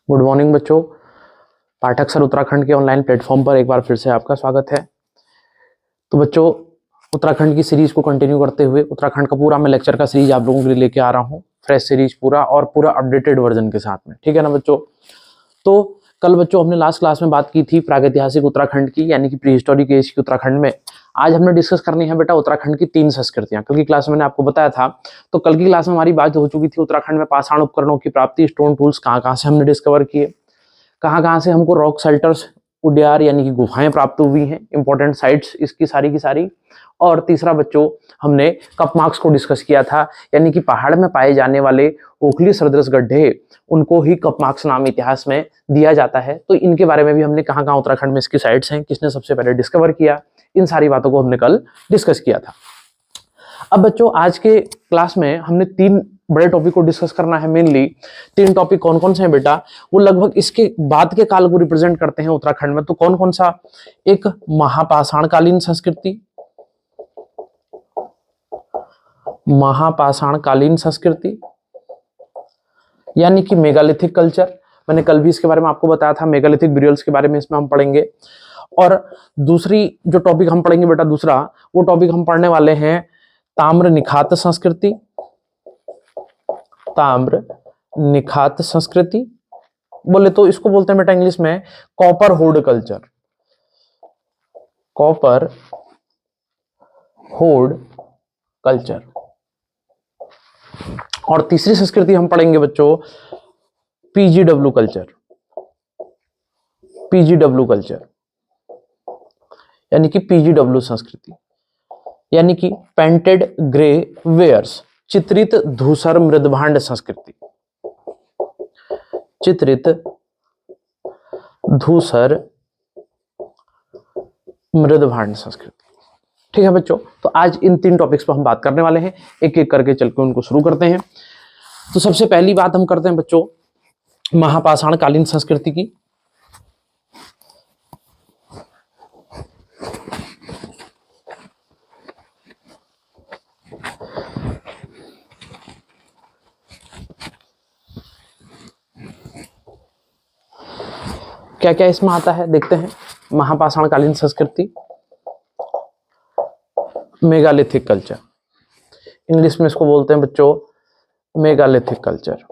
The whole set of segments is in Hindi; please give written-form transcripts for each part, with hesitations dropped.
गुड मॉर्निंग बच्चों। पाठक सर उत्तराखंड के ऑनलाइन प्लेटफॉर्म पर एक बार फिर से आपका स्वागत है। तो बच्चों, उत्तराखंड की सीरीज को कंटिन्यू करते हुए उत्तराखंड का पूरा मैं लेक्चर का सीरीज आप लोगों के लिए लेके आ रहा हूँ, फ्रेश सीरीज पूरा और पूरा अपडेटेड वर्जन के साथ में। ठीक है ना बच्चों। तो कल बच्चों हमने लास्ट क्लास में बात की थी प्रागैतिहासिक उत्तराखंड की, यानी कि प्री हिस्टोरिक एज की उत्तराखंड में। आज हमने डिस्कस करनी है बेटा उत्तराखंड की 3 संस्कृतियां। कल की क्लास में मैंने आपको बताया था, तो कल की क्लास में हमारी बात हो चुकी थी उत्तराखंड में पाषाण उपकरणों की प्राप्ति, स्टोन टूल्स कहाँ से हमने डिस्कवर किए, कहाँ से हमको रॉक शेल्टर्स, उड्यार यानी कि गुफाएं प्राप्त हुई हैं, इंपॉर्टेंट साइट्स इसकी सारी की सारी। और तीसरा बच्चों हमने कप मार्क्स को डिस्कस किया था, यानी कि पहाड़ में पाए जाने वाले ओखली सदृश गड्ढे, उनको ही कप मार्क्स नाम इतिहास में दिया जाता है। तो इनके बारे में भी हमने कहाँ उत्तराखंड में इसकी साइट्स हैं, किसने सबसे पहले डिस्कवर किया, इन सारी बातों को हमने कल डिस्कस किया था। अब बच्चों आज के क्लास में हमने 3 बड़े टॉपिक को डिस्कस करना है। मेनली 3 टॉपिक कौन कौन से हैं बेटा, वो लगभग इसके बाद के काल को रिप्रेजेंट करते हैं उत्तराखंड में। तो कौन कौन सा, एक महापाषाणकालीन संस्कृति, महापाषाणकालीन संस्कृति यानी कि मेगालिथिक कल्चर। मैंने कल भी इसके बारे में आपको बताया था, मेगालिथिक ब्यूरियल्स के बारे में इसमें हम पढ़ेंगे। और दूसरी जो टॉपिक हम पढ़ेंगे बेटा, दूसरा वो टॉपिक हम पढ़ने वाले हैं ताम्र निखात संस्कृति, ताम्र निखात संस्कृति बोले तो इसको बोलते हैं बेटा इंग्लिश में कॉपर होड कल्चर, कॉपर होड कल्चर। और तीसरी संस्कृति हम पढ़ेंगे बच्चों पीजीडब्ल्यू कल्चर, पीजीडब्ल्यू कल्चर यानी कि पीजीडब्ल्यू संस्कृति, यानी कि पेंटेड ग्रे वेयर्स, चित्रित धूसर मृदभांड संस्कृति, चित्रित धूसर मृदभांड संस्कृति। ठीक है बच्चों, तो आज इन 3 टॉपिक्स पर हम बात करने वाले हैं, एक एक करके चल के उनको शुरू करते हैं। तो सबसे पहली बात हम करते हैं बच्चों महापाषाणकालीन संस्कृति की। क्या क्या इसमें आता है देखते हैं। महापाषाणकालीन संस्कृति, मेगालिथिक कल्चर, इंग्लिश में इसको बोलते हैं बच्चों मेगालिथिक कल्चर।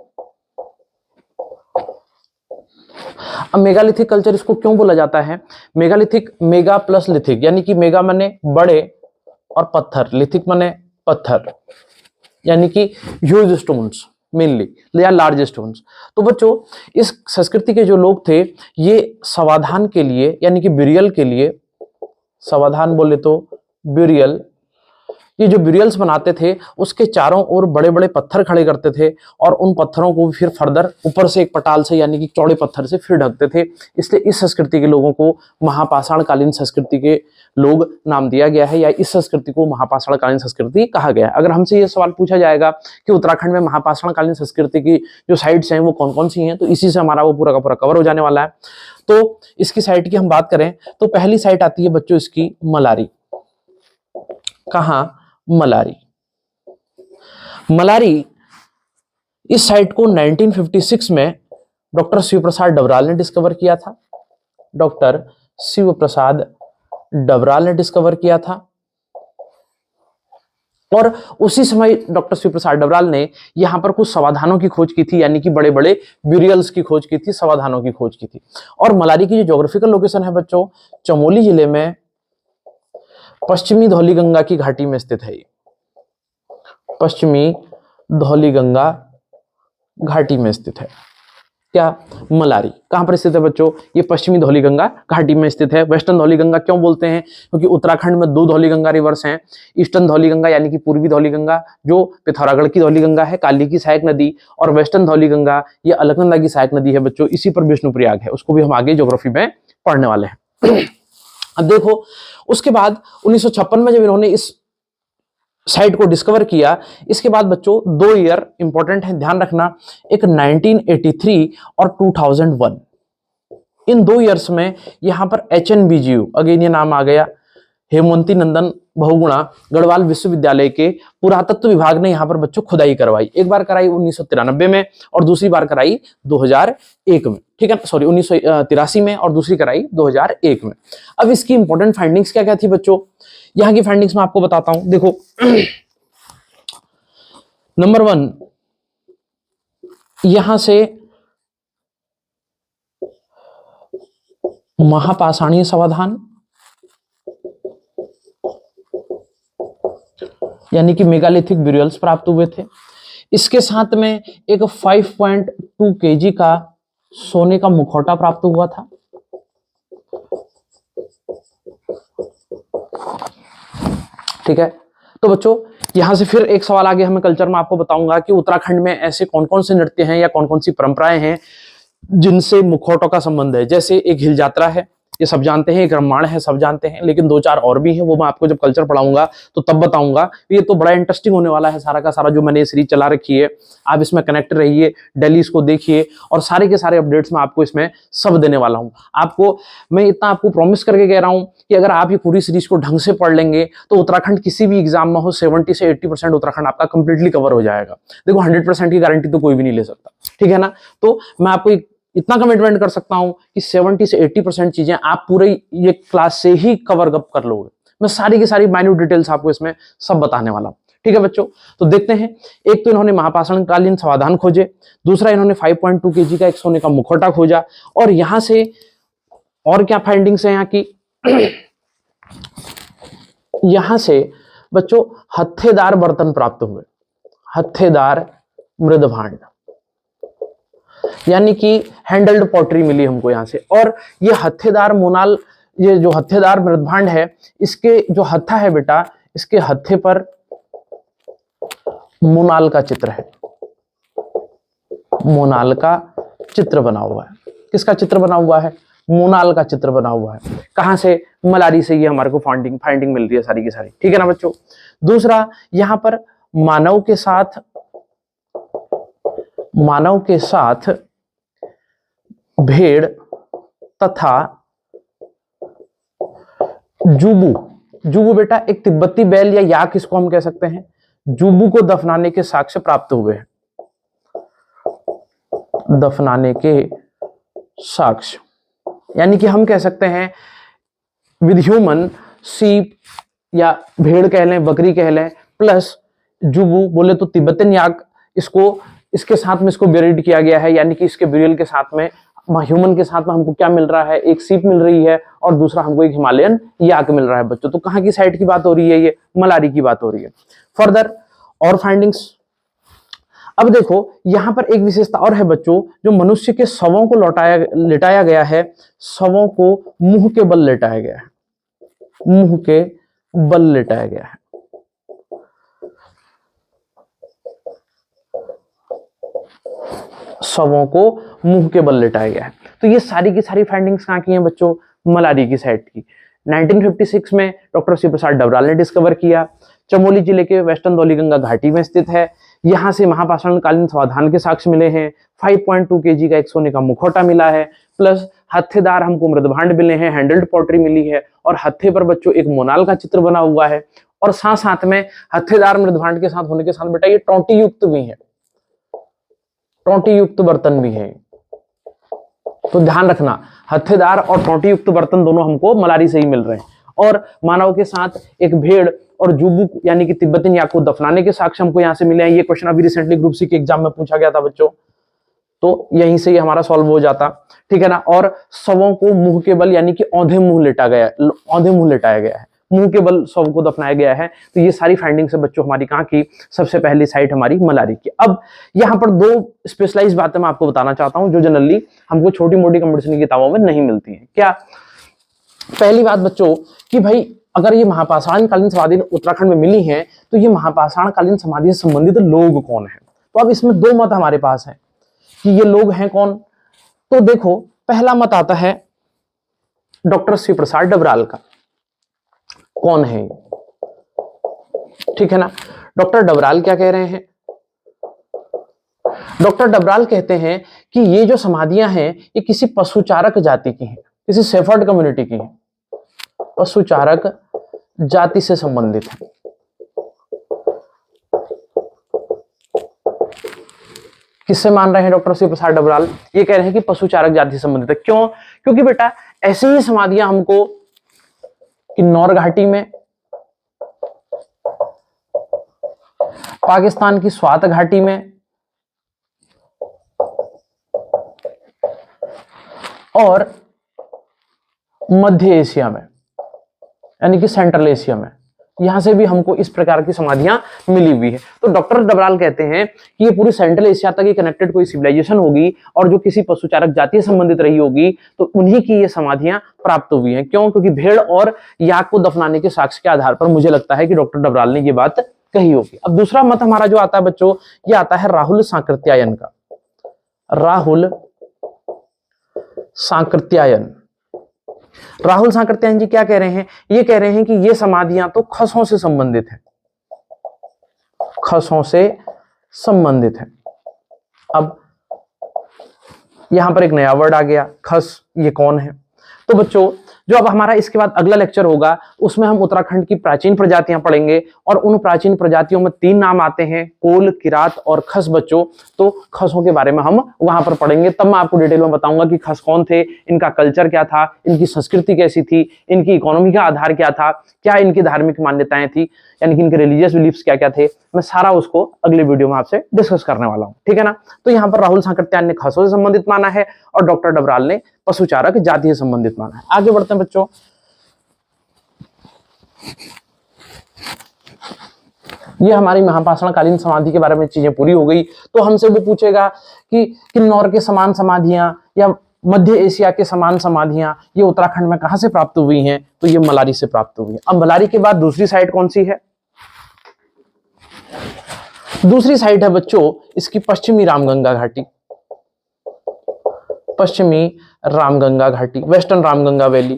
अब मेगालिथिक कल्चर इसको क्यों बोला जाता है? मेगालिथिक, मेगा प्लस लिथिक, यानी कि मेगा माने बड़े और पत्थर, लिथिक माने पत्थर, यानी कि ह्यूज स्टोन्स मेनली या लार्ज स्टोन्स। तो बच्चों इस संस्कृति के जो लोग थे ये समाधान के लिए यानी कि ब्यूरियल के लिए, समाधान बोले तो ब्यूरियल, ये जो ब्यूरियल्स बनाते थे उसके चारों ओर बड़े बड़े पत्थर खड़े करते थे और उन पत्थरों को फिर फर्दर ऊपर से एक पटाल से यानी कि चौड़े पत्थर से फिर ढकते थे। इसलिए इस संस्कृति के लोगों को महापाषाणकालीन संस्कृति के लोग नाम दिया गया है, या इस संस्कृति को महापाषाणकालीन संस्कृति कहा गया है। अगर हमसे ये सवाल पूछा जाएगा कि उत्तराखंड में महापाषाणकालीन संस्कृति की जो साइट्स हैं वो कौन कौन सी हैं, तो इसी से हमारा वो पूरा का पूरा कवर हो जाने वाला है। तो इसकी साइट की हम बात करें तो पहली साइट आती है बच्चों इसकी मलारी। कहाँ? मलारी। मलारी इस साइट को 1956 में डॉक्टर शिव प्रसाद डबराल ने डिस्कवर किया था, डॉक्टर शिव प्रसाद डबराल ने डिस्कवर किया था। और उसी समय डॉक्टर शिव प्रसाद डबराल ने यहां पर कुछ समाधानों की खोज की थी, यानी कि बड़े बड़े ब्यूरियल्स की खोज की थी, समाधानों की खोज की थी। और मलारी की जो ज्योग्राफिकल लोकेशन है बच्चों, चमोली जिले में पश्चिमी धौलीगंगा की घाटी में स्थित है। पश्चिमी धौलीगंगा घाटी में स्थित है। क्या? मलारी कहां पर स्थित है बच्चों? ये पश्चिमी धौलीगंगा घाटी में स्थित है। वेस्टर्न धौलीगंगा क्यों बोलते हैं? क्योंकि उत्तराखंड में 2 धौलीगंगा रिवर्स हैं। ईस्टर्न धौलीगंगा यानी कि पूर्वी धौलीगंगा जो पिथौरागढ़ की धौलीगंगा है, काली की सहायक नदी, और वेस्टर्न धौलीगंगा ये अलकनंदा की सहायक नदी है बच्चों। इसी पर विष्णुप्रयाग है, उसको भी हम आगे ज्योग्राफी में पढ़ने वाले हैं। अब देखो, उसके बाद 1956 में जब इन्होंने इस साइट को डिस्कवर किया, इसके बाद बच्चों 2 ईयर इंपॉर्टेंट है, ध्यान रखना, एक 1983 और 2001। इन 2 ईयर्स में यहां पर HNBGU, अगेन ये नाम आ गया, हेमवंती नंदन बहुगुणा गढ़वाल विश्वविद्यालय के पुरातत्व विभाग ने यहाँ पर बच्चों खुदाई करवाई। एक बार कराई 1993 में और दूसरी बार कराई 2001 में, ठीक है, सॉरी 1983 में और दूसरी कराई 2001 में। अब इसकी इंपॉर्टेंट फाइंडिंग्स क्या क्या थी बच्चों, यहाँ की फाइंडिंग्स मैं आपको बताता हूं। देखो नंबर 1, यहां से महापाषाणीय समाधान यानी कि मेगालिथिक ब्यूरियल्स प्राप्त हुए थे। इसके साथ में एक 5.2 kg का सोने का मुखौटा प्राप्त हुआ था। ठीक है, तो बच्चों यहां से फिर एक सवाल आगे हमें कल्चर में आपको बताऊंगा कि उत्तराखंड में ऐसे कौन कौन से नृत्य हैं या कौन कौन सी परंपराएं हैं जिनसे मुखौटों का संबंध है। जैसे एक हिल यात्रा है, ये सब जानते हैं, एक रामायण है, सब जानते हैं, लेकिन 2-4 और भी हैं, वो मैं आपको जब कल्चर पढ़ाऊंगा तो तब बताऊंगा। ये तो बड़ा इंटरेस्टिंग होने वाला है सारा का सारा जो मैंने ये सीरीज चला रखी है। आप इसमें कनेक्ट रहिए, डेली इसको देखिए और सारे के सारे अपडेट्स मैं आपको इसमें सब देने वाला हूं। आपको मैं इतना आपको प्रॉमिस करके कह रहा हूं कि अगर आप ये पूरी सीरीज को ढंग से पढ़ लेंगे तो उत्तराखंड किसी भी एग्जाम में हो 70 से 80% उत्तराखंड आपका कंप्लीटली कवर हो जाएगा। देखो 100% की गारंटी तो कोई भी नहीं ले सकता, ठीक है ना। तो मैं आपको इतना कमिटमेंट कर सकता हूं कि 70 से 80% चीजें आप पूरे ये क्लास से ही कवर अप कर लोगे। मैं सारी की सारी माइन्यूट डिटेल्स आपको इसमें सब बताने वाला हूं, ठीक है बच्चों। तो देखते हैं, एक तो इन्होंने महापाषाणकालीन समाधान खोजे, दूसरा इन्होंने 5.2 kg का एक सोने का मुखौटा खोजा, और यहां से और क्या फाइंडिंग्स है यहाँ की यहां से बच्चों हत्थेदार बर्तन प्राप्त हुए, हत्थेदार मृदभांड यानी कि हैंडल्ड पॉटरी मिली हमको यहां से। और ये हत्थेदार मोनाल, ये जो हत्थेदार मृदभांड है, इसके जो हत्था है बेटा, इसके हत्थे पर मोनाल का चित्र है, मोनाल का चित्र बना हुआ है। किसका चित्र बना हुआ है? मोनाल का चित्र बना हुआ है। कहां से? मलारी से ये हमारे को फाइंडिंग मिल रही है सारी की सारी, ठीक है ना बच्चों। दूसरा, यहां पर मानव के साथ भेड़ तथा जुबू बेटा एक तिब्बती बैल या याक इसको हम कह सकते हैं, जुबू को दफनाने के साक्ष्य प्राप्त हुए हैं, दफनाने के साक्ष्य, यानी कि हम कह सकते हैं विद ह्यूमन सीप या भेड़ कह लें, बकरी कह लें, प्लस जुबू बोले तो तिब्बतन याक, इसके साथ में इसको बेरिड किया गया है, यानी कि इसके ब्यूरियल के साथ में ह्यूमन के साथ में हमको क्या मिल रहा है? एक सीप मिल रही है और दूसरा हमको एक हिमालयन याक मिल रहा है बच्चों। तो कहां की साइड की बात हो रही है? ये मलारी की बात हो रही है। फर्दर और फाइंडिंग्स, अब देखो यहां पर एक विशेषता और है बच्चों, जो मनुष्य के शवों को लिटाया गया है, शवों को मुंह के बल लिटाया गया है, मुंह के बल लिटाया गया है। शवों को मुंह के बल लिटाया गया है। तो ये सारी की सारी फाइंडिंग्स कहां की हैं बच्चों? मलारी की साइड की। 1956 में डॉक्टर शिव प्रसाद डबराल ने डिस्कवर किया, चमोली जिले के वेस्टर्न धौलीगंगा घाटी में स्थित है। यहां से महापाषाणकालीन समाधान के साक्ष्य मिले हैं, 5.2 kg का एक सोने का मुखौटा मिला है, प्लस हत्थेदार हमको मृदभांड मिले हैं, हैंडल्ड पॉटरी मिली है, और हत्थे पर बच्चों एक मोनाल का चित्र बना हुआ है। और साथ साथ में हत्थेदार मृदभांड के साथ होने के साथ बेटा ये टोंटी युक्त भी है, टोंटी युक्त बर्तन भी है। तो ध्यान रखना, हत्थेदार और टोंटी युक्त बर्तन दोनों हमको मलारी से ही मिल रहे हैं। और मानव के साथ एक भेड़ और जुबू यानी कि तिब्बतन याक को दफनाने के साक्ष्य हमको यहां से मिले हैं। ये क्वेश्चन अभी रिसेंटली ग्रुप सी के एग्जाम में पूछा गया था बच्चों, तो यहीं से ही हमारा सॉल्व हो जाता, ठीक है ना। और शवों को मुंह के बल यानी कि औंधे मुंह लिटाया गया है, मुंह के बल शव को दफनाया गया है। तो ये सारी फाइंडिंग्स है बच्चों हमारी कहां की? सबसे पहली साइट हमारी मलारी की। अब यहां पर 2 स्पेशलाइज्ड बातें मैं आपको बताना चाहता हूं जो जनरली हमको छोटी मोटी कंपटीशन की किताबों में नहीं मिलती है। क्या? पहली बात बच्चों कि भाई अगर ये महापाषाणकालीन समाधि उत्तराखंड में मिली है तो ये महापाषाणकालीन समाधि से संबंधित लोग कौन है? तो अब इसमें 2 मत हमारे पास है कि ये लोग हैं कौन। तो देखो पहला मत आता है डॉक्टर शिव प्रसाद डबराल का। कौन है? ठीक है ना। डॉक्टर डबराल क्या कह रहे हैं? डॉक्टर डबराल कहते हैं कि ये जो समाधियां हैं ये किसी पशुचारक जाति की हैं, किसी शेफर्ड कम्युनिटी की हैं, पशुचारक जाति से संबंधित है। किससे मान रहे हैं डॉक्टर शिव प्रसाद डबराल? ये कह रहे हैं कि पशुचारक जाति से संबंधित है। क्यों? क्योंकि बेटा ऐसी ही समाधियां हमको किन्नौर घाटी में, पाकिस्तान की स्वात घाटी में और मध्य एशिया में, यानी कि सेंट्रल एशिया में, यहां से भी हमको इस प्रकार की समाधियां मिली हुई है। तो डॉक्टर डबराल कहते हैं कि ये पूरी सेंट्रल एशिया तक ही कनेक्टेड कोई सिविलाइजेशन होगी और जो किसी पशुचारक जाति से संबंधित रही होगी, तो उन्हीं की ये समाधियां प्राप्त हुई हैं। क्यों? क्योंकि भेड़ और याक को दफनाने के साक्ष्य के आधार पर मुझे लगता है कि डॉक्टर डबराल ने ये बात कही होगी। अब दूसरा मत हमारा जो आता है बच्चों, ये आता है राहुल सांकृत्यायन का। राहुल सांकृत्यायन। राहुल सांकृत्यायन जी क्या कह रहे हैं? ये कह रहे हैं कि ये समाधियां तो खसों से संबंधित है, खसों से संबंधित है। अब यहां पर एक नया वर्ड आ गया, खस। ये कौन है? तो बच्चों जो अब हमारा इसके बाद अगला लेक्चर होगा उसमें हम उत्तराखंड की प्राचीन प्रजातियां पढ़ेंगे और उन प्राचीन प्रजातियों में 3 नाम आते हैं, कोल, किरात और खस बच्चों। तो खसों के बारे में हम वहां पर पढ़ेंगे, तब मैं आपको डिटेल में बताऊंगा कि खस कौन थे, इनका कल्चर क्या था, इनकी संस्कृति कैसी थी, इनकी इकोनॉमी का आधार क्या था, क्या इनकी धार्मिक मान्यताएं थी, यानी कि इनके रिलीजियस बिलीफ्स क्या क्या थे। मैं सारा उसको अगले वीडियो में आपसे डिस्कस करने वाला हूं, ठीक है ना। तो यहाँ पर राहुल सांकृत्यायन ने खसों से संबंधित माना है और डॉक्टर डबराल ने पशुचारक जाति से संबंधित माना है। आगे बढ़ते हैं बच्चों। ये हमारी महापाषाणकालीन समाधि के बारे में चीजें पूरी हो गई। तो हमसे वो पूछेगा कि किन्नौर के समान समाधियां या मध्य एशिया के समान समाधियां ये उत्तराखंड में कहां से प्राप्त हुई हैं? तो ये मलारी से प्राप्त हुई है। अब मलारी के बाद दूसरी साइट कौन सी है? दूसरी साइट है बच्चों इसकी पश्चिमी रामगंगा घाटी। पश्चिमी रामगंगा घाटी, वेस्टर्न रामगंगा वैली।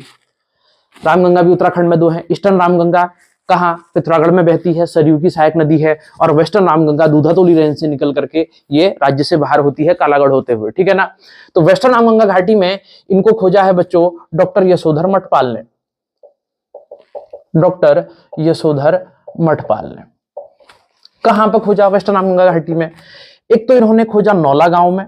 रामगंगा भी उत्तराखंड में 2 है। ईस्टर्न रामगंगा कहाँ? पिथौरागढ़ में बहती है, सरयू की सहायक नदी है। और वेस्टर्न रामगंगा दूधातोली रेंज से निकल करके ये राज्य से बाहर होती है, कालागढ़ होते हुए, ठीक है ना। तो वेस्टर्न रामगंगा घाटी में इनको खोजा है बच्चों डॉक्टर यशोधर मठपाल ने। डॉक्टर यशोधर मठपाल ने कहां पर खोजा वेस्टर्न रामगंगा घाटी में? एक तो इन्होंने खोजा नौला गांव में,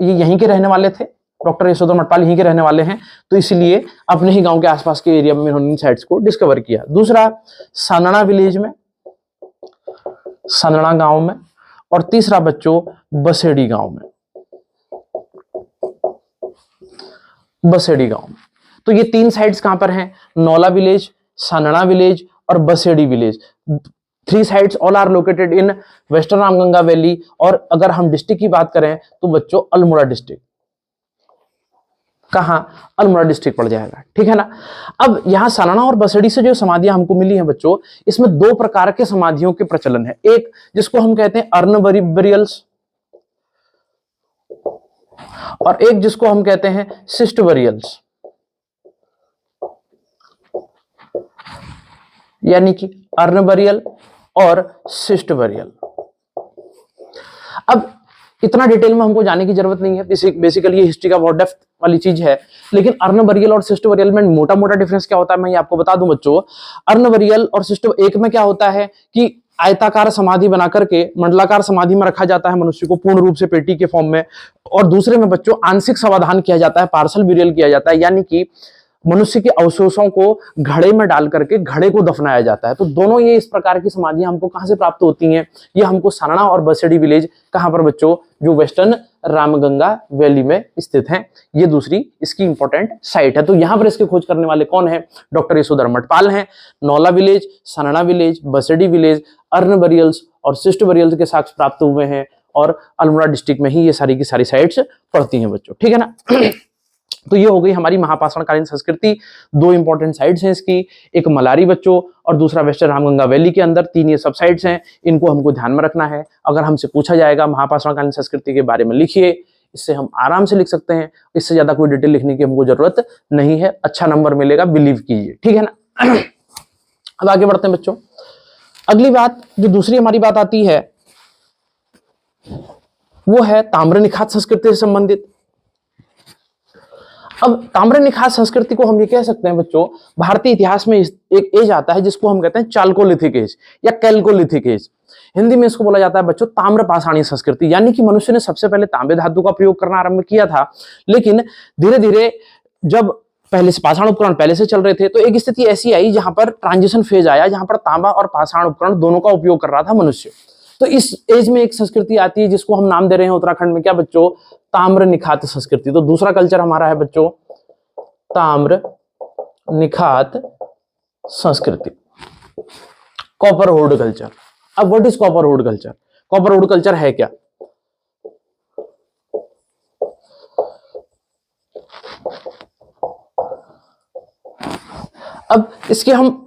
ये यहीं के रहने वाले थे, डॉक्टर यशोधर मठपाल यहीं के रहने वाले हैं, तो इसलिए अपने ही गांव के आसपास के एरिया में इन्होंने इन साइट्स को डिस्कवर किया। दूसरा सनड़ा विलेज में, सनड़ा गांव में। और तीसरा बच्चों बसेड़ी गांव में, बसेड़ी गांव में। तो ये 3 साइट्स कहां पर हैं? नौला विलेज, सनड़ा विलेज और Basedi village. 3 sites all are located in western Ramganga valley. और अगर हम डिस्ट्रिक्ट की बात करें तो बच्चों अल्मोड़ा डिस्ट्रिक्ट। कहां? अल्मोड़ा डिस्ट्रिक्ट पड़ जाएगा, ठीक है ना। अब यहां सनड़ा और बसेड़ी से जो समाधियां हमको मिली हैं बच्चों, इसमें 2 प्रकार के समाधियों के प्रचलन है। एक जिसको हम कहते हैं अर्न बरियल्स और एक जिसको हम कहते हैं सिस्ट बरियल्स, यानी कि अर्न बरियल और सिस्ट बरियल। अब इतना डिटेल में हमको जाने की जरूरत नहीं है, बेसिकली ये हिस्ट्री का बहुत डेप्थ वाली चीज है। लेकिन अर्न बरियल और सिस्ट बरियल में मोटा मोटा डिफरेंस क्या होता है मैं ये आपको बता दूं बच्चों। अर्न बरियल और सिस्ट, एक में क्या होता है कि आयताकार समाधि बना करके मंडलाकार समाधि में रखा जाता है मनुष्य को पूर्ण रूप से पेटी के फॉर्म में, और दूसरे में बच्चों आंशिक समाधान किया जाता है, पार्सल ब्यूरियल किया जाता है, यानी कि मनुष्य के अवशेषों को घड़े में डाल करके घड़े को दफनाया जाता है। तो दोनों ये इस प्रकार की समाधियां हमको कहां से प्राप्त होती हैं? ये हमको सनड़ा और बसेड़ी विलेज, कहां पर बच्चों? जो वेस्टर्न रामगंगा वैली में स्थित हैं। ये दूसरी इसकी इंपॉर्टेंट साइट है। तो यहां पर इसके खोज करने वाले कौन है? डॉक्टर यशोधर मठपाल हैं। Naula village, सनड़ा village, Basedi village, urn burials और सिस्ट बरियल्स के साक्ष्य प्राप्त हुए हैं और अल्मोड़ा डिस्ट्रिक्ट में ही ये सारी की सारी साइट्स पड़ती हैं बच्चों, ठीक है ना। तो ये हो गई हमारी महापाषाणकालीन संस्कृति। 2 इंपॉर्टेंट साइट्स हैं इसकी, एक मलारी बच्चों और दूसरा वेस्टर्न रामगंगा वैली के अंदर। 3 ये सब साइट्स हैं, इनको हमको ध्यान में रखना है। अगर हमसे पूछा जाएगा महापाषाणकालीन संस्कृति के बारे में लिखिए, इससे हम आराम से लिख सकते हैं, इससे ज्यादा कोई डिटेल लिखने की हमको जरूरत नहीं है। अच्छा नंबर मिलेगा, बिलीव कीजिए, ठीक है ना। अब आगे बढ़ते हैं बच्चों। अगली बात जो दूसरी हमारी बात आती है वो है ताम्र निखात संस्कृति से संबंधित। अब ताम्र निखात संस्कृति को हम ये कह सकते हैं बच्चों, भारतीय इतिहास में एक एज आता है जिसको हम कहते हैं चाल्कोलिथिक एज या कैल्कोलिथिक एज। हिंदी में इसको बोला जाता है बच्चों ताम्र पाषाणी संस्कृति, यानी कि मनुष्य ने सबसे पहले तांबे धातु का प्रयोग करना आरंभ किया था, लेकिन धीरे धीरे जब पहले से पाषाण उपकरण पहले से चल रहे थे तो एक स्थिति ऐसी आई जहां पर ट्रांजिशन फेज आया, जहां पर तांबा और पाषाण उपकरण दोनों का उपयोग कर रहा था मनुष्य। तो इस एज में एक संस्कृति आती है जिसको हम नाम दे रहे हैं उत्तराखंड में क्या बच्चों, ताम्र निखात संस्कृति। तो दूसरा कल्चर हमारा है बच्चों ताम्र निखात संस्कृति, कॉपर होल्ड कल्चर। अब what is copper hold culture? Copper hold culture है क्या? अब इसके हम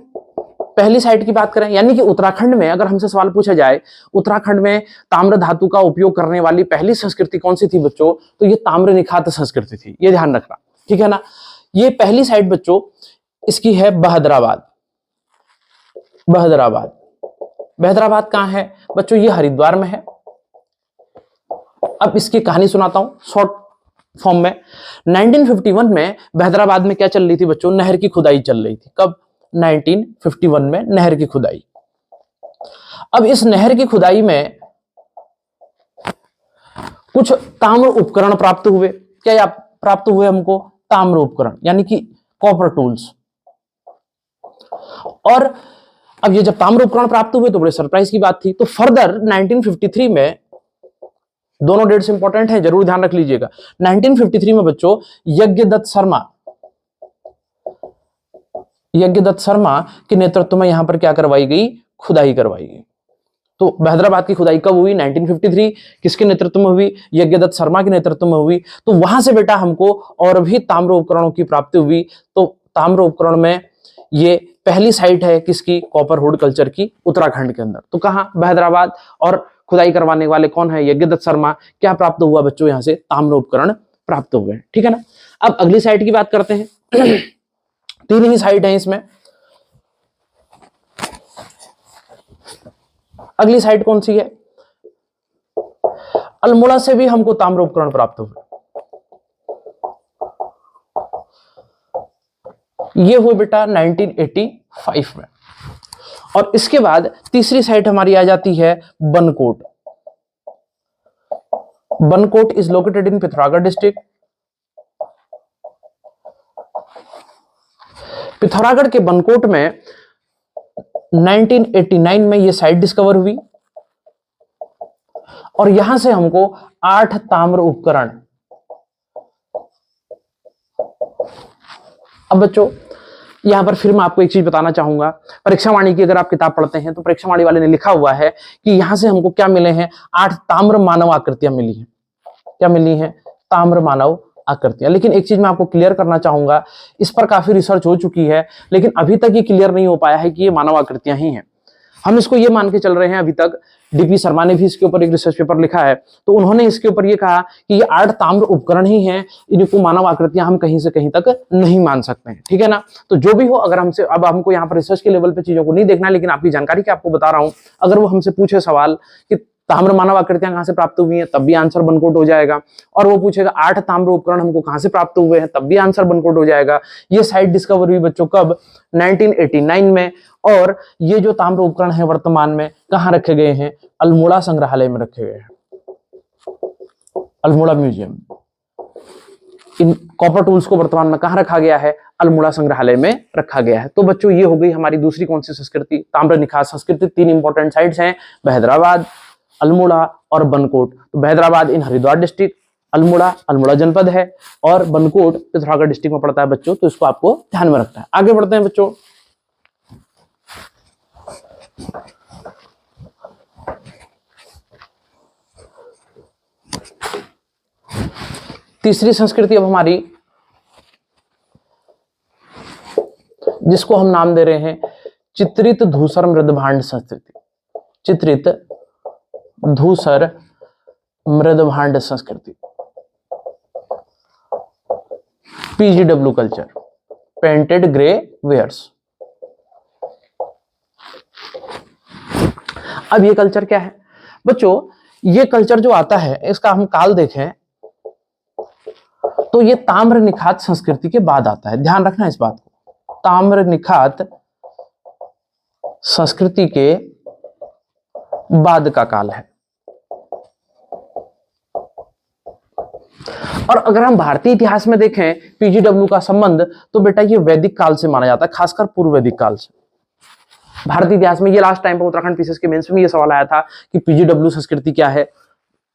पहली साइड की बात करें, यानी कि उत्तराखंड में अगर हमसे सवाल पूछा जाए उत्तराखंड में ताम्र धातु का उपयोग करने वाली पहली संस्कृति कौन सी थी बच्चों, तो ये ताम्र निखात संस्कृति थी। ये ध्यान रखना, ठीक है ना। ये पहली साइड बच्चों इसकी है बहदराबाद। बहदराबाद, बहदराबाद कहां है बच्चों? ये हरिद्वार में है। अब इसकी कहानी सुनाता हूं शॉर्ट फॉर्म में। 1951 में बहदराबाद में क्या चल रही थी बच्चों? नहर की खुदाई चल रही थी। कब? 1951 में नहर की खुदाई। अब इस नहर की खुदाई में कुछ ताम्र उपकरण प्राप्त हुए। क्या प्राप्त हुए हमको? ताम्र उपकरण, यानी कि कॉपर टूल्स। और अब ये जब ताम्र उपकरण प्राप्त हुए तो बड़े सरप्राइज की बात थी। तो फर्दर 1953 में, दोनों डेट्स इंपॉर्टेंट हैं, जरूर ध्यान रख लीजिएगा। 1953 में बच्चों यज्ञदत्त शर्मा के नेतृत्व में यहां पर क्या करवाई गई? खुदाई करवाई गई। तो बहदराबाद की खुदाई कब हुई? 1953। किसके नेतृत्व में हुई? यज्ञदत्त शर्मा के नेतृत्व में हुई। तो वहां से बेटा हमको और भी ताम्र उपकरणों की प्राप्ति हुई। तो ताम्र उपकरण में ये पहली साइट है किसकी? कॉपर होल्ड कल्चर की, उत्तराखंड के अंदर। तो कहां? बहदराबाद। और खुदाई करवाने वाले कौन है? यज्ञदत्त शर्मा। क्या प्राप्त हुआ बच्चों? यहां से ताम्र उपकरण प्राप्त हुए, ठीक है ना। अब अगली साइट की बात करते हैं। 3 ही साइट है इसमें। अगली साइट कौन सी है? अल्मोड़ा से भी हमको ताम्र उपकरण प्राप्त हुए। ये हुए बेटा 1985 में। और इसके बाद तीसरी साइट हमारी आ जाती है Bankot. Bankot is located in Pithoragarh district. Pithoragarh के बनकोट में 1989 में यह साइट डिस्कवर हुई और यहां से हमको 8 ताम्र उपकरण। अब बच्चों यहां पर फिर मैं आपको एक चीज बताना चाहूंगा। परीक्षावाणी की अगर आप किताब पढ़ते हैं तो परीक्षावाणी वाले ने लिखा हुआ है कि यहां से हमको क्या मिले हैं? 8 ताम्र मानव आकृतियां मिली हैं। क्या मिली हैं? ताम्र मानव आकृतियां। लेकिन एक चीज मैं आपको क्लियर करना चाहूंगा, इस पर काफी रिसर्च हो चुकी है लेकिन अभी तक ये क्लियर नहीं हो पाया है कि ये मानव आकृतियां ही हैं। हम इसको ये मान के चल रहे हैं, अभी तक डीपी शर्मा ने भी इसके ऊपर एक रिसर्च पेपर लिखा है, तो उन्होंने इसके ऊपर ये कहा कि ये 8 ताम्र उपकरण ही हैं, इनको मानव आकृतियां हम कहीं से कहीं तक नहीं मान सकते हैं, ठीक है ना। तो जो भी हो, अगर हमसे, अब हमको यहाँ पर रिसर्च के लेवल पे चीजों को नहीं देखना, लेकिन आपकी जानकारी के आपको बता रहा हूं, अगर वो हमसे पूछे सवाल कि ताम्र मानव आकृतियां कहां से प्राप्त हुई हैं, तब भी आंसर बनकोट हो जाएगा। और वो पूछेगा 8 ताम्र उपकरण हमको कहां से प्राप्त हुए हैं, तब भी आंसर बनकोट हो जाएगा। ये साइट डिस्कवर हुई बच्चों कब? 1989 में। और ये जो ताम्र उपकरण है वर्तमान में कहां रखे गए हैं? अल्मोड़ा संग्रहालय में रखे गए हैं, Almora museum. In copper tools को वर्तमान में कहां रखा गया है? अल्मोड़ा संग्रहालय में रखा गया है। तो बच्चों ये हो गई हमारी दूसरी कौन सी संस्कृति? ताम्र निखात संस्कृति। 3 इंपॉर्टेंट साइट्स हैं, बहदराबाद, अल्मोड़ा और बनकोट। तो बहदराबाद इन हरिद्वार डिस्ट्रिक्ट, अल्मोड़ा जनपद है, और बनकोट पिथौरागढ़ डिस्ट्रिक्ट में पड़ता है बच्चों। तो इसको आपको ध्यान में रखना है। आगे बढ़ते हैं बच्चों। तीसरी संस्कृति अब हमारी, जिसको हम नाम दे रहे हैं चित्रित धूसर मृदभांड संस्कृति। चित्रित धूसर मृदभांड संस्कृति, PGW culture, painted grey wares. अब ये कल्चर क्या है बच्चों? ये कल्चर जो आता है, इसका हम काल देखें तो ये ताम्र निखात संस्कृति के बाद आता है, ध्यान रखना इस बात को, ताम्र निखात संस्कृति के बाद का काल है। और अगर हम भारतीय इतिहास में देखें पीजीडब्ल्यू का संबंध, तो बेटा ये वैदिक काल से माना जाता है, खासकर पूर्व वैदिक काल से। भारतीय इतिहास में ये लास्ट टाइम पर उत्तराखंड पीसीएस के मेंस में ये सवाल आया था कि पीजीडब्ल्यू संस्कृति क्या है,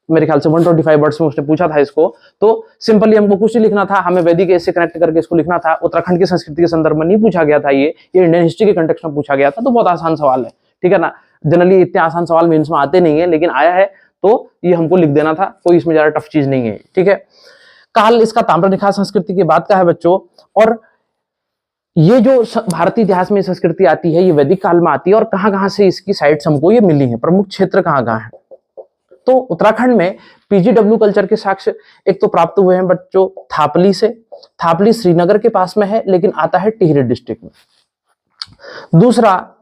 मेरे ख्याल से 125 वर्ड्स में उसने पूछा था इसको। तो सिंपली हमको कुछ नहीं लिखना था, हमें वैदिक एज से कनेक्ट करके इसको लिखना था। उत्तराखंड की संस्कृति के संदर्भ में नहीं पूछा गया था, ये इंडियन हिस्ट्री के कंटेक्स्ट में पूछा गया था। तो बहुत आसान सवाल है, ठीक है ना। जनरली इतने आसान सवाल मेंस में आते नहीं है, लेकिन आया है तो ये हमको लिख देना था, कोई इसमें ज्यादा टफ चीज नहीं है, ठीक है। काल इसका ताम्र निखात संस्कृति के बाद का है बच्चों। और ये जो भारतीय इतिहास में संस्कृति आती है, ये वैदिक काल में आती है। और कहां से इसकी साइट्स हमको ये मिली है, प्रमुख क्षेत्र कहां है। तो उत्तराखंड में पीजीडब्ल्यू कल्चर के साक्ष्य एक तो प्राप्त हुए हैं बच्चों थापली से। थापली श्रीनगर के पास में है, लेकिन आता है टिहरी डिस्ट्रिक्ट में। दूसरा,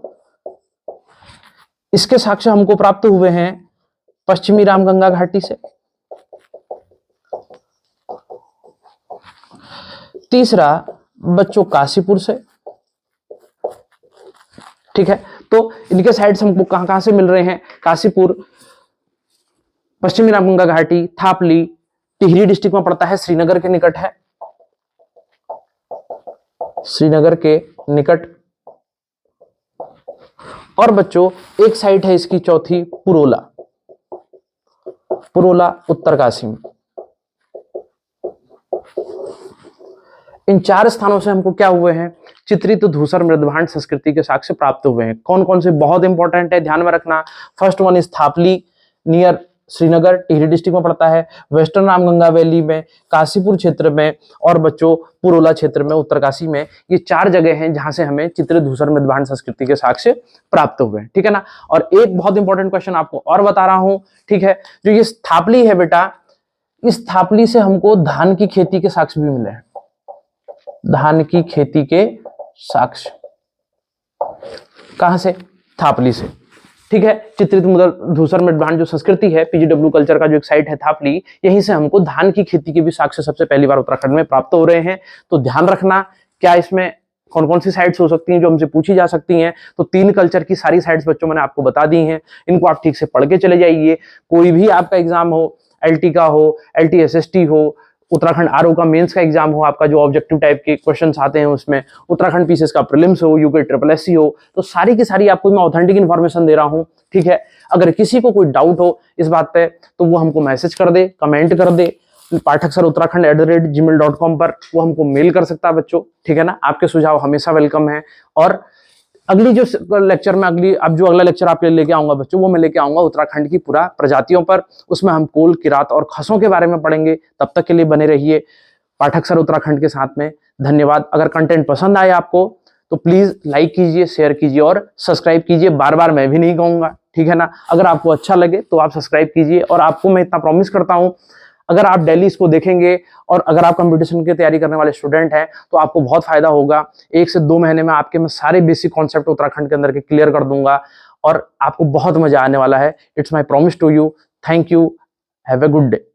इसके साक्ष्य हमको प्राप्त हुए हैं पश्चिमी रामगंगा घाटी से। तीसरा बच्चों काशीपुर से, ठीक है। तो इनके साइड्स हमको कहां से मिल रहे हैं, काशीपुर, पश्चिमी रामगंगा घाटी, थापली, टिहरी डिस्ट्रिक्ट में पड़ता है, श्रीनगर के निकट है, श्रीनगर के निकट। और बच्चों एक साइट है इसकी चौथी, पुरोला, पुरोला उत्तरकाशी में। इन 4 स्थानों से हमको क्या हुए हैं, चित्रित धूसर मृदभांड संस्कृति के साक्ष्य प्राप्त हुए हैं। कौन कौन से बहुत इंपॉर्टेंट है, ध्यान में रखना। First one is Thapli near Srinagar, Tehri district में पड़ता है, वेस्टर्न रामगंगा वैली में, काशीपुर क्षेत्र में, और बच्चों पुरोला क्षेत्र में, उत्तरकाशी में। ये 4 जगह हैं जहां से हमें चित्रित धूसर मृदभांड संस्कृति के साक्ष्य प्राप्त हुए हैं, ठीक है ना। और एक बहुत इंपॉर्टेंट क्वेश्चन आपको और बता रहा हूं, ठीक है। जो ये थापली है बेटा, इस थापली से हमको धान की खेती के साक्ष्य भी मिले हैं, धान की खेती के साक्ष्य। कहां से, थापली से, ठीक है। चित्रित धूसर मृदभांड जो संस्कृति है, पीजीडब्ल्यू कल्चर का जो एक साइट है थापली, यहीं से हमको धान की खेती के भी साक्ष्य सबसे पहली बार उत्तराखंड में प्राप्त हो रहे हैं। तो ध्यान रखना, क्या इसमें कौन कौन सी साइट्स हो सकती हैं जो हमसे पूछी जा सकती हैं। तो 3 कल्चर की सारी साइट्स बच्चों मैंने आपको बता दी हैं, इनको आप ठीक से पढ़ के चले जाइए। कोई भी आपका एग्जाम हो, एलटी का हो, एलटी एसएसटी हो, उत्तराखंड आरओ का मेंस का एग्जाम हो, आपका जो ऑब्जेक्टिव टाइप के क्वेश्चंस आते हैं उसमें, उत्तराखंड पीसीएस का प्रीलिम्स हो, यूके ट्रिपल एससी हो, तो सारी की सारी आपको मैं ऑथेंटिक इन्फॉर्मेशन दे रहा हूं, ठीक है। अगर किसी को कोई डाउट हो इस बात पे, तो वो हमको मैसेज कर दे, कमेंट कर दे, pathak-sir-uttarakhand@gmail.com पर वो हमको मेल कर सकता है बच्चों, ठीक है ना। आपके सुझाव हमेशा वेलकम है। और अगली जो लेक्चर में अब जो अगला लेक्चर आपके लेके आऊंगा बच्चों, वो मैं लेके आऊंगा उत्तराखंड की पुरा प्रजातियों पर। उसमें हम कोल, किरात और खसों के बारे में पढ़ेंगे। तब तक के लिए बने रहिए पाठक सर उत्तराखंड के साथ में। धन्यवाद। अगर कंटेंट पसंद आए आपको तो प्लीज लाइक कीजिए, शेयर कीजिए और सब्सक्राइब कीजिए। बार बार मैं भी नहीं कहूंगा, ठीक है ना। अगर आपको अच्छा लगे तो आप सब्सक्राइब कीजिए। और आपको मैं इतना प्रॉमिस करता हूं, अगर आप डेली इसको देखेंगे और अगर आप कंपटीशन की तैयारी करने वाले स्टूडेंट हैं तो आपको बहुत फायदा होगा। 1 से 2 महीने में आपके मैं सारे बेसिक कॉन्सेप्ट उत्तराखंड के अंदर के क्लियर कर दूंगा और आपको बहुत मजा आने वाला है। It's my promise to you. Thank you. Have a good day.